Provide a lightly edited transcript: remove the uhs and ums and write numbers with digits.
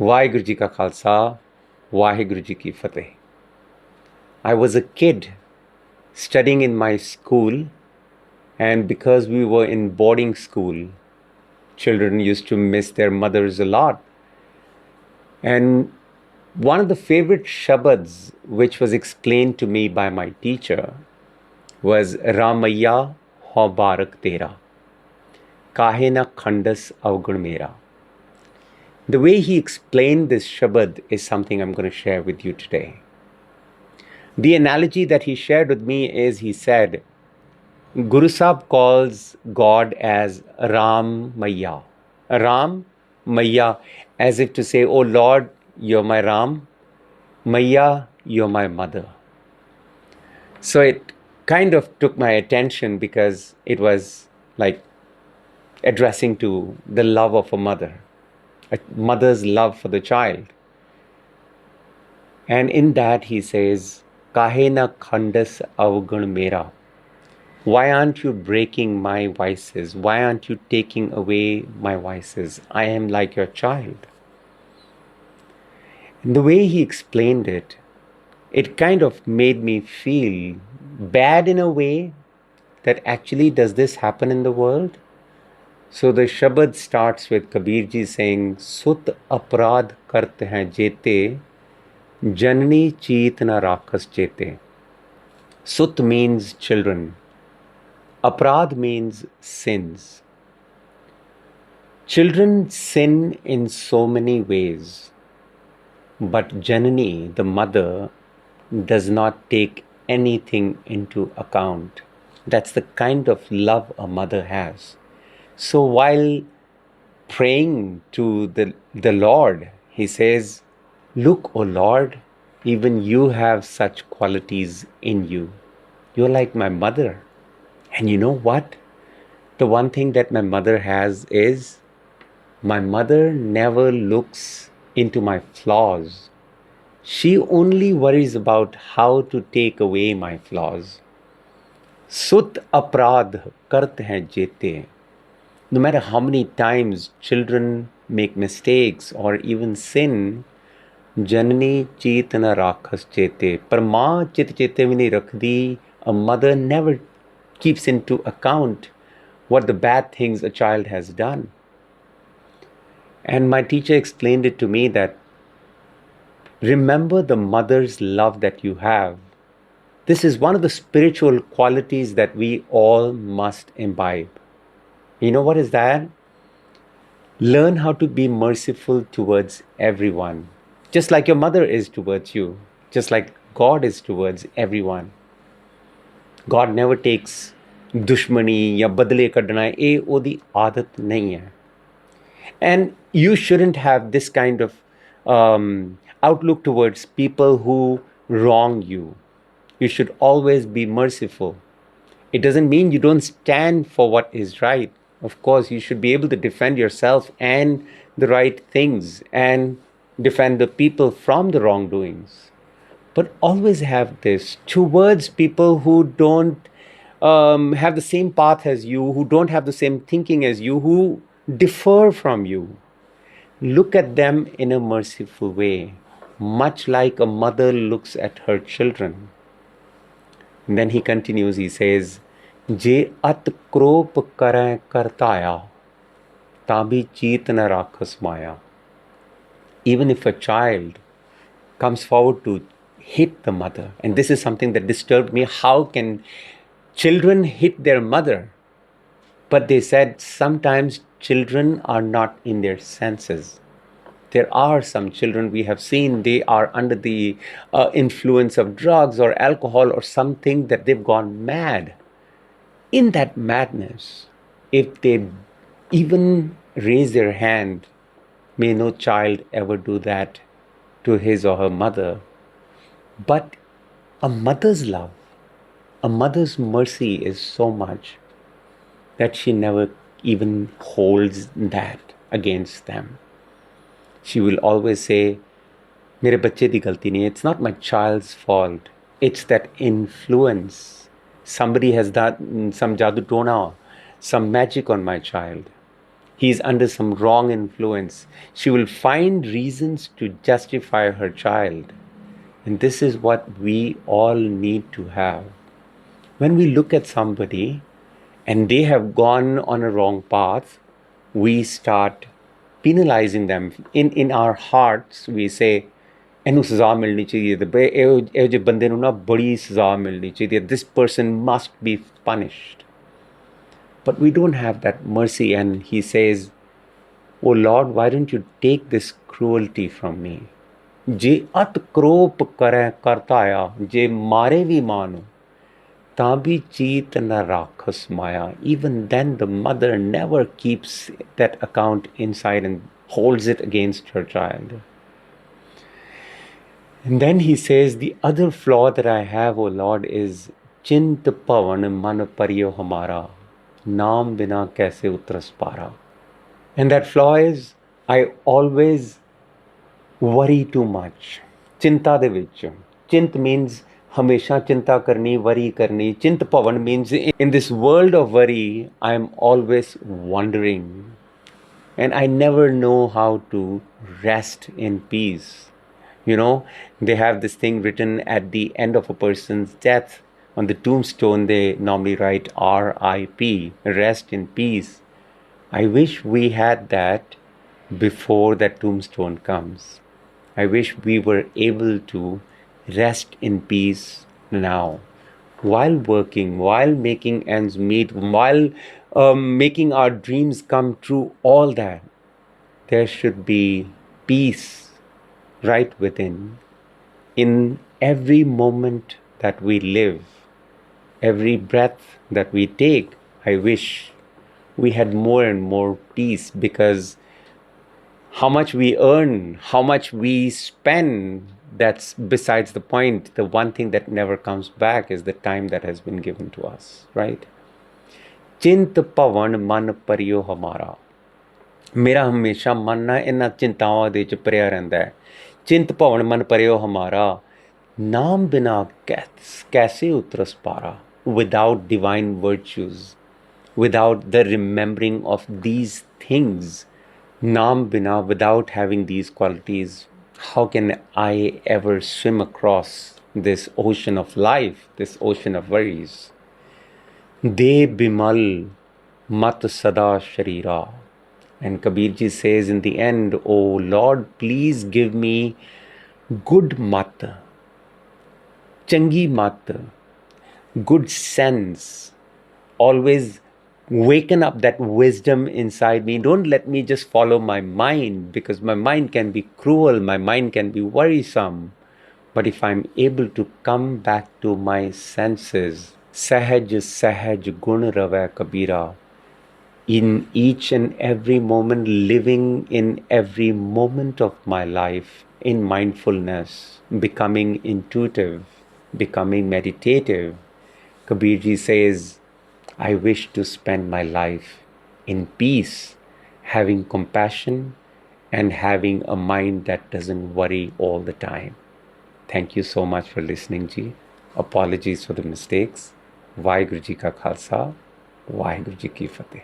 Vaheguru Ji Ka Khalsa, Vaheguru Ji Ki Fateh. I was a kid studying in my school, and because we were in boarding school, children used to miss their mothers a lot. And one of the favorite Shabads which was explained to me by my teacher was Ramayya ho barak tera, kahe na khandas avgun mera. The way he explained this Shabad is something I'm going to share with you today. The analogy that he shared with me is, he said, Guru Sahib calls God as Ram Maya. Ram Maya, as if to say, oh Lord, you're my Ram, Maya, you're my mother. So it kind of took my attention because it was like addressing to the love of a mother's love for the child. And in that he says, Kahe na khandas avgun mera. Why aren't you breaking my vices? Why aren't you taking away my vices? I am like your child. And the way he explained it, it kind of made me feel bad in a way that actually, does this happen in the world? So the Shabad starts with Kabir ji saying, Sut aprad karte hain jete, janani cheet na rakhas chete. Sut means children. Aprad means sins. Children sin in so many ways, but Janani, the mother, does not take anything into account. That's the kind of love a mother has. So while praying to the Lord, he says, look, O Lord, even you have such qualities in you. You're like my mother. And you know what? The one thing that my mother has is, my mother never looks into my flaws. She only worries about how to take away my flaws. Sut aprad kart hai jete. No matter how many times children make mistakes or even sin, Janani cheet na rakhas chete. Par maa chit chete vi nahi rakhdi. A mother never keeps into account what the bad things a child has done. And my teacher explained it to me that, remember the mother's love that you have. This is one of the spiritual qualities that we all must imbibe. You know what is that? Learn how to be merciful towards everyone. Just like your mother is towards you. Just like God is towards everyone. God never takes dushmani ya badle kadna. Ye odi aadat nahi hai. And you shouldn't have this kind of outlook towards people who wrong you. You should always be merciful. It doesn't mean you don't stand for what is right. Of course, you should be able to defend yourself and the right things and defend the people from the wrongdoings. But always have this towards people who don't have the same path as you, who don't have the same thinking as you, who differ from you. Look at them in a merciful way, much like a mother looks at her children. And then he continues, he says, Je at krop kare kartaya, tabi cheet na rakhas maya. Even if a child comes forward to hit the mother, and this is something that disturbed me, how can children hit their mother? But they said sometimes children are not in their senses. There are some children we have seen, they are under the influence of drugs or alcohol or something, that they've gone mad. In that madness, if they even raise their hand, may no child ever do that to his or her mother. But a mother's love, a mother's mercy is so much that she never even holds that against them. She will always say, Mere bacche di galti nahi hai. It's not my child's fault. It's that influence. Somebody has done some jadoo tona, some magic on my child. He's under some wrong influence. She will find reasons to justify her child. And this is what we all need to have. When we look at somebody and they have gone on a wrong path, we start penalizing them. In our hearts, we say, ਇਹਨੂੰ ਸਜ਼ਾ ਮਿਲਣੀ ਚਾਹੀਦੀ ਹੈ ਤੇ ਇਹੋ ਜਿਹੇ ਬੰਦੇ ਨੂੰ ਨਾ ਬੜੀ ਸਜ਼ਾ ਮਿਲਣੀ ਚਾਹੀਦੀ ਹੈ. This person must be punished. But we don't have that mercy, and he says, oh Lord, why don't you take this cruelty from me? ਜੇ ਅਤ ਕਰੋਪ ਕਰੈ ਕਰਤਾ ਆ, ਜੇ ਮਾਰੇ ਵੀ ਮਾਂ ਨੂੰ ਤਾਂ ਵੀ ਚੀਤ ਨ ਰਾਖਸ ਮਾਇਆ. Even then the mother never keeps that account inside and holds it against her child. And then he says, the other flaw that I have, O Lord, is chint pavan man pariyo hamara, naam bina kaise utras para. And that flaw is, I always worry too much. Chinta de vich. Chint means hamesha chinta karni, worry karni. Chint pavan means in this world of worry, I am always wondering. And I never know how to rest in peace. You know, they have this thing written at the end of a person's death. On the tombstone, they normally write R.I.P., rest in peace. I wish we had that before that tombstone comes. I wish we were able to rest in peace now. While working, while making ends meet, while making our dreams come true, all that, there should be peace right within. In every moment that we live, every breath that we take, I wish we had more and more peace, because how much we earn, how much we spend, that's besides the point. The one thing that never comes back is the time that has been given to us, right? Chint pavan man pariyo hamara. ਮੇਰਾ ਹਮੇਸ਼ਾ ਮਨ ਨਾ ਇਹਨਾਂ ਚਿੰਤਾਵਾਂ ਦੇ ਵਿੱਚ ਭਰਿਆ ਰਹਿੰਦਾ ਹੈ. ਚਿੰਤ ਭਵਨ ਮਨ ਪਰਿਓ ਹਮਾਰਾ, ਨਾਮ ਬਿਨਾ ਕੈਸੇ ਉਤਰਸ ਪਾਰਾ. Without divine virtues, without the remembering of these things, naam bina, without having these qualities, how can I ever swim across this ocean of life, this ocean of worries? De bimal mat sada sharira. And Kabirji says in the end, oh Lord, please give me good mat, changi mat, good sense. Always waken up that wisdom inside me. Don't let me just follow my mind, because my mind can be cruel, my mind can be worrisome. But if I'm able to come back to my senses, sahaj sahaj gun rava kabira, in each and every moment, living in every moment of my life in mindfulness, becoming intuitive, becoming meditative. Kabirji says, I wish to spend my life in peace, having compassion and having a mind that doesn't worry all the time. Thank you so much for listening, Ji. Apologies for the mistakes. Vaheguru Ji Ka Khalsa, Vaheguru Ji Ki Fateh.